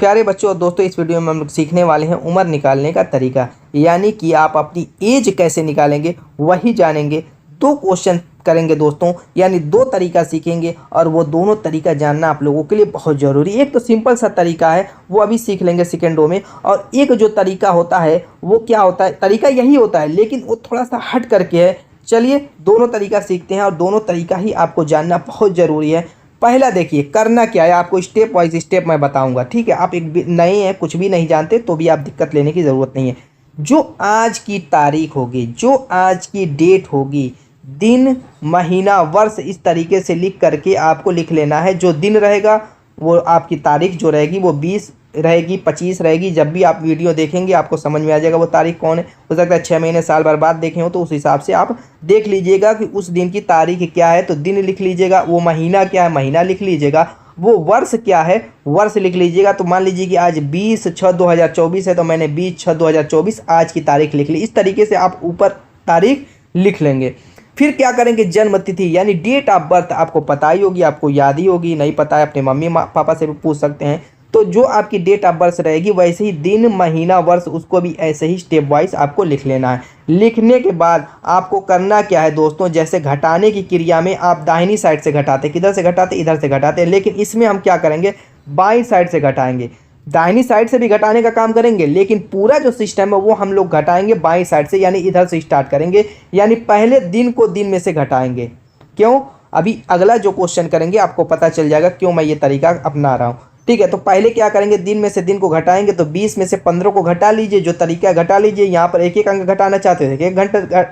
प्यारे बच्चों और दोस्तों, इस वीडियो में हम लोग सीखने वाले हैं उम्र निकालने का तरीका, यानी कि आप अपनी एज कैसे निकालेंगे वही जानेंगे। दो क्वेश्चन करेंगे दोस्तों, यानी दो तरीका सीखेंगे और वो दोनों तरीका जानना आप लोगों के लिए बहुत ज़रूरी है। एक तो सिंपल सा तरीका है, वो अभी सीख लेंगे सेकेंडों में, और एक जो तरीका होता है वो क्या होता है, तरीका यही होता है लेकिन वो थोड़ा सा हट करके है। चलिए दोनों तरीका सीखते हैं और दोनों तरीका ही आपको जानना बहुत ज़रूरी है। पहला देखिए, करना क्या है, आपको स्टेप वाइज स्टेप मैं बताऊंगा, ठीक है। आप एक नए हैं, कुछ भी नहीं जानते, तो भी आप दिक्कत लेने की ज़रूरत नहीं है। जो आज की तारीख होगी, जो आज की डेट होगी, दिन महीना वर्ष, इस तरीके से लिख करके आपको लिख लेना है। जो दिन रहेगा वो आपकी तारीख जो रहेगी वो 20 रहेगी, 25 रहेगी। जब भी आप वीडियो देखेंगे आपको समझ में आ जाएगा वो तारीख कौन है। हो सकता है 6 महीने साल भर बाद देखे हो, तो उस हिसाब से आप देख लीजिएगा कि उस दिन की तारीख क्या है, तो दिन लिख लीजिएगा। वो महीना क्या है, महीना लिख लीजिएगा। वो वर्ष क्या है, वर्ष लिख लीजिएगा। तो मान लीजिए कि आज 20/6/2024 है, तो मैंने 20/6/2024 आज की तारीख लिख ली। इस तरीके से आप ऊपर तारीख लिख लेंगे। फिर क्या करेंगे, जन्म तिथि यानी डेट ऑफ बर्थ आपको पता ही होगी, आपको याद ही होगी। नहीं पता है अपने मम्मी पापा से भी पूछ सकते हैं। तो जो आपकी डेट ऑफ बर्थ रहेगी वैसे ही दिन महीना वर्ष, उसको भी ऐसे ही स्टेप वाइज आपको लिख लेना है। लिखने के बाद आपको करना क्या है दोस्तों, जैसे घटाने की क्रिया में आप दाहिनी साइड से घटाते, किधर से घटाते, इधर से घटाते, लेकिन इसमें हम क्या करेंगे, बाईं साइड से घटाएंगे। दाहिनी साइड से भी घटाने का काम करेंगे, लेकिन पूरा जो सिस्टम है वो हम लोग घटाएंगे बाईं साइड से, यानी इधर से स्टार्ट करेंगे। यानी पहले दिन को दिन में से घटाएंगे। क्यों, अभी अगला जो क्वेश्चन करेंगे आपको पता चल जाएगा क्यों मैं ये तरीका अपना रहा हूँ, ठीक है। तो पहले क्या करेंगे, दिन में से दिन को घटाएंगे। तो 20 में से 15 को घटा लीजिए, जो तरीका घटा लीजिए। यहाँ पर एक एक अंक घटाना चाहते थे, एक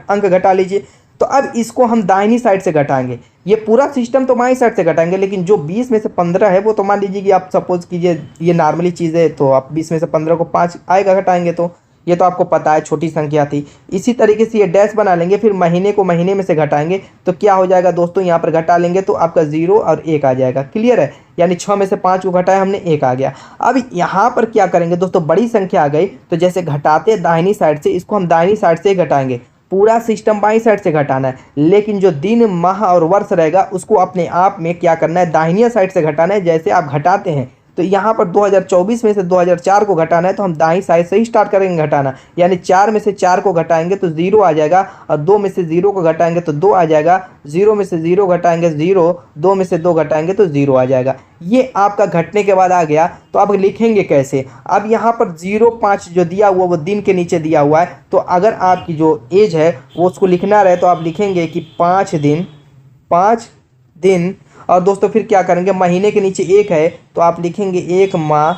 अंक घटा लीजिए। तो अब इसको हम दाहिनी साइड से घटाएंगे। ये पूरा सिस्टम तो बाईं साइड से घटाएंगे, लेकिन जो 20 में से 15 है वो तो मान लीजिए कि आप सपोज कीजिए ये नॉर्मली चीज़ है, तो आप 20 में से 15 को 5 आएगा घटाएंगे, तो ये तो आपको पता है छोटी संख्या थी। इसी तरीके से ये डैश बना लेंगे, फिर महीने को महीने में से घटाएंगे। तो क्या हो जाएगा दोस्तों, यहाँ पर घटा लेंगे तो आपका 0 और 1 आ जाएगा। क्लियर है, यानी 6 में से 5 को घटाया हमने, 1 आ गया। अब यहाँ पर क्या करेंगे दोस्तों, बड़ी संख्या आ गई, तो जैसे घटाते दाहिनी साइड से, इसको हम दाहिनी साइड से घटाएंगे। पूरा सिस्टम बाईं साइड से घटाना है, लेकिन जो दिन माह और वर्ष रहेगा उसको अपने आप में क्या करना है, दाहिनी साइड से घटाना है। जैसे आप घटाते हैं तो यहाँ पर 2024 में से 2004 को घटाना है, तो हम दाईं साइड से ही स्टार्ट करेंगे घटाना। यानी 4 में से 4 को घटाएंगे तो 0 आ जाएगा, और 2 में से 0 को घटाएंगे तो 2 आ जाएगा। 0 में से 0 घटाएंगे 0, 2 में से 2 घटाएंगे तो 0 आ जाएगा। ये आपका घटने के बाद आ गया। तो आप लिखेंगे कैसे, अब यहाँ पर 0.5 जो दिया हुआ वो दिन के नीचे दिया हुआ है। तो अगर आपकी जो एज है वो उसको लिखना रहे तो आप लिखेंगे कि 5 दिन, 5 दिन। और दोस्तों फिर क्या करेंगे, महीने के नीचे 1 है तो आप लिखेंगे 1 माह,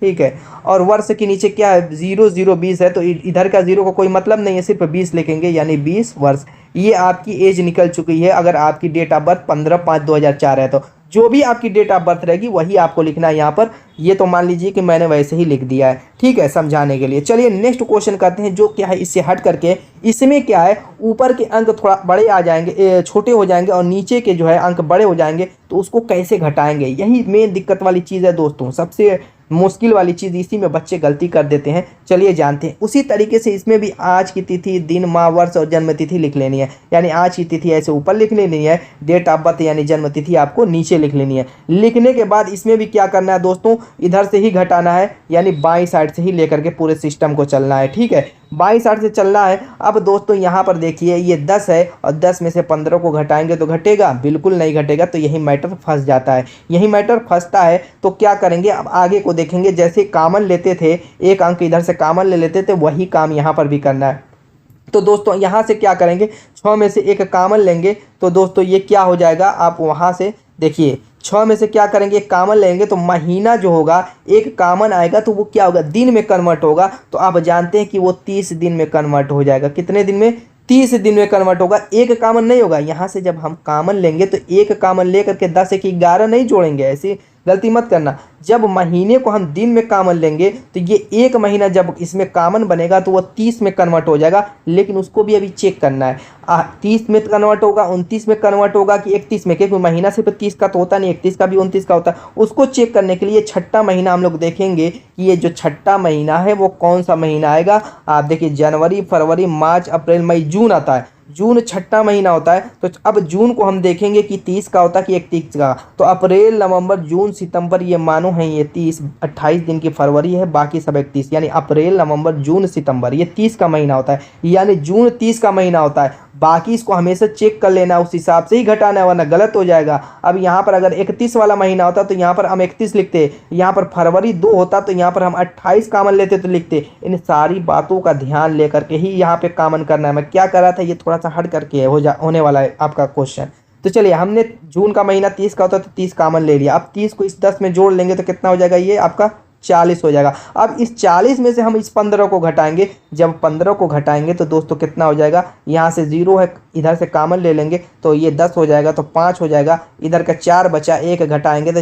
ठीक है। और वर्ष के नीचे क्या है, 0 0 20 है, तो इधर का 0 का कोई मतलब नहीं है, सिर्फ 20 लिखेंगे, यानी 20 वर्ष। ये आपकी एज निकल चुकी है। अगर आपकी डेट ऑफ बर्थ 15/5/2004 है, तो जो भी आपकी डेट ऑफ बर्थ रहेगी वही आपको लिखना है यहाँ पर। ये तो मान लीजिए कि मैंने वैसे ही लिख दिया है, ठीक है, समझाने के लिए। चलिए नेक्स्ट क्वेश्चन करते हैं, जो क्या है इससे हट करके। इसमें क्या है, ऊपर के अंक थोड़ा बड़े आ जाएंगे, छोटे हो जाएंगे, और नीचे के जो है अंक बड़े हो जाएंगे। तो उसको कैसे घटाएंगे, यही मेन दिक्कत वाली चीज़ है दोस्तों, सबसे मुश्किल वाली चीज़। इसी में बच्चे गलती कर देते हैं। चलिए जानते हैं। उसी तरीके से इसमें भी आज की तिथि, दिन माह वर्ष और जन्म तिथि लिख लेनी है। यानी आज की तिथि ऐसे ऊपर लिख लेनी है, डेट ऑफ बर्थ यानी जन्म तिथि आपको नीचे लिख लेनी है। लिखने के बाद इसमें भी क्या करना है दोस्तों, इधर से ही घटाना है, यानी बाईं साइड से ही लेकर के पूरे सिस्टम को चलना है, ठीक है, बाईं साइड से चलना है। अब दोस्तों यहाँ पर देखिए ये 10 है, और 10 में से 15 को घटाएंगे तो घटेगा, बिल्कुल नहीं घटेगा। तो यही मैटर फंस जाता है, यही मैटर फंसता है। तो क्या करेंगे, अब आगे को देखेंगे। जैसे कॉमन लेते थे, एक अंक इधर से कॉमन ले लेते थे, वही काम यहाँ पर भी करना है। तो दोस्तों यहाँ से क्या करेंगे, 6 में से एक कॉमन लेंगे। तो दोस्तों ये क्या हो जाएगा, आप वहाँ से देखिए 6 में से क्या करेंगे, एक कॉमन लेंगे। तो महीना जो होगा, एक कॉमन आएगा तो वो क्या होगा, दिन में कन्वर्ट होगा। तो आप जानते हैं कि वो 30 दिन में कन्वर्ट हो जाएगा। कितने दिन में, 30 दिन में कन्वर्ट होगा। एक कॉमन नहीं होगा। यहाँ से जब हम कॉमन लेंगे तो एक कॉमन लेकर के 10 1 11 नहीं जोड़ेंगे, ऐसी गलती मत करना। जब महीने को हम दिन में कॉमन लेंगे तो ये एक महीना जब इसमें कॉमन बनेगा तो वो 30 में कन्वर्ट हो जाएगा। लेकिन उसको भी अभी चेक करना है, 30 में कन्वर्ट होगा, 29 में कन्वर्ट होगा कि 31 में, क्योंकि महीना सिर्फ 30 का तो होता नहीं, 31 का भी 29 का होता है। उसको चेक करने के लिए छठा महीना हम लोग देखेंगे कि ये जो छठा महीना है वो कौन सा महीना आएगा। आप देखिए जनवरी फरवरी मार्च अप्रैल मई जून आता है। जून छठा महीना होता है। तो अब जून को हम देखेंगे कि 30 का होता है कि 31 का। तो अप्रैल नवंबर जून सितंबर ये मानो हैं ये 30, 28 दिन की फरवरी है, बाकी सब 31, यानी अप्रैल नवंबर जून सितंबर ये 30 का महीना होता है, यानी जून 30 का महीना होता है। बाकी इसको हमेशा चेक कर लेना, उस हिसाब से ही घटाना है वरना गलत हो जाएगा। अब यहाँ पर अगर 31 वाला महीना होता तो यहाँ पर हम 31 लिखते, यहाँ पर फरवरी 2 होता तो यहाँ पर हम 28 कॉमन लेते तो लिखते। इन सारी बातों का ध्यान लेकर के ही यहाँ पे कॉमन करना है। मैं क्या कर रहा था, ये थोड़ा सा हट करके होने वाला है आपका क्वेश्चन। तो चलिए, हमने जून का महीना 30 का होता तो 30 कॉमन ले लिया। अब 30 को इस 10 में जोड़ लेंगे तो कितना हो जाएगा, ये आपका 40 हो जाएगा। अब इस 40 में से हम इस 15 को घटाएंगे। जब 15 को घटाएंगे तो दोस्तों कितना हो जाएगा, यहाँ से 0 है, इधर से कॉमन ले लेंगे तो ये 10 हो जाएगा, तो 5 हो जाएगा। इधर का 4 बचा, 1 घटाएंगे तो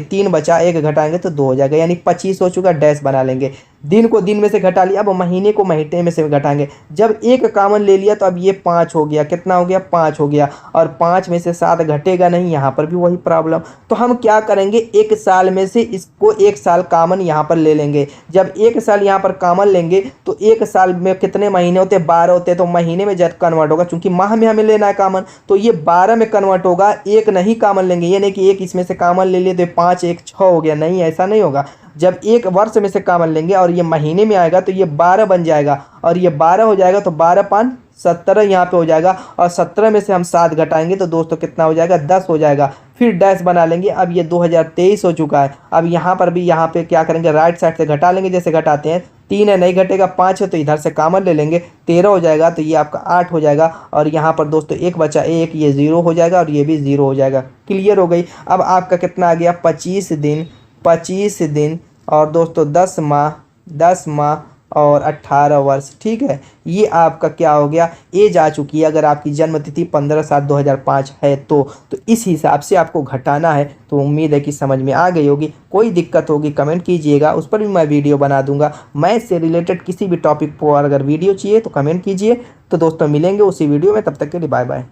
3 बचा, 1 घटाएंगे तो 2 हो जाएगा, यानी 25 हो चुका। डैश बना लेंगे। दिन को दिन में से घटा लिया, अब महीने को महीने में से घटाएंगे। जब 1 कॉमन ले लिया तो अब ये 5 हो गया। कितना हो गया, 5 हो गया। और 5 में से 7 घटेगा नहीं, यहाँ पर भी वही प्रॉब्लम। तो हम क्या करेंगे, 1 साल में से इसको 1 साल कॉमन यहाँ पर ले लेंगे। जब 1 साल यहाँ पर कॉमन लेंगे तो 1 साल में कितने महीने होते हैं, 12 होते हैं। तो महीने में जब कन्वर्ट होगा, क्योंकि माह में हमें लेना है कॉमन, तो ये 12 में कन्वर्ट होगा। 1 नहीं कॉमन लेंगे, ये नहीं कि 1 इसमें से कॉमन ले लिए तो 5 1 6 हो गया, नहीं, ऐसा नहीं होगा। जब 1 वर्ष में से कॉमन लेंगे और ये महीने में आएगा तो ये 12 बन जाएगा, और ये 12 हो जाएगा तो 12 5 17 यहाँ पे हो जाएगा। और 17 में से हम 7 घटाएंगे तो दोस्तों कितना हो जाएगा, 10 हो जाएगा। फिर डैश बना लेंगे। अब ये 2023 हो चुका है। अब यहाँ पर भी यहाँ पे क्या करेंगे, राइट साइड से घटा लेंगे, जैसे घटाते हैं। 3 है, नहीं घटेगा, 5 है तो इधर से कॉमन ले लेंगे, 13 हो जाएगा, तो ये आपका 8 हो जाएगा। और यहाँ पर दोस्तों 1 बचा, 1, ये 0 हो जाएगा और ये भी 0 हो जाएगा। क्लियर हो गई। अब आपका कितना आ गया, 25 दिन, 25 दिन और दोस्तों 10 माह, 10 माह और 18 वर्ष। ठीक है, ये आपका क्या हो गया, एज आ चुकी है। अगर आपकी जन्म तिथि 15/7/2005 है तो इस हिसाब से आपको घटाना है। तो उम्मीद है कि समझ में आ गई होगी। कोई दिक्कत होगी कमेंट कीजिएगा, उस पर भी मैं वीडियो बना दूंगा। मैथ से रिलेटेड किसी भी टॉपिक पर अगर वीडियो चाहिए तो कमेंट कीजिए। तो दोस्तों मिलेंगे उसी वीडियो में, तब तक के लिए बाय बाय।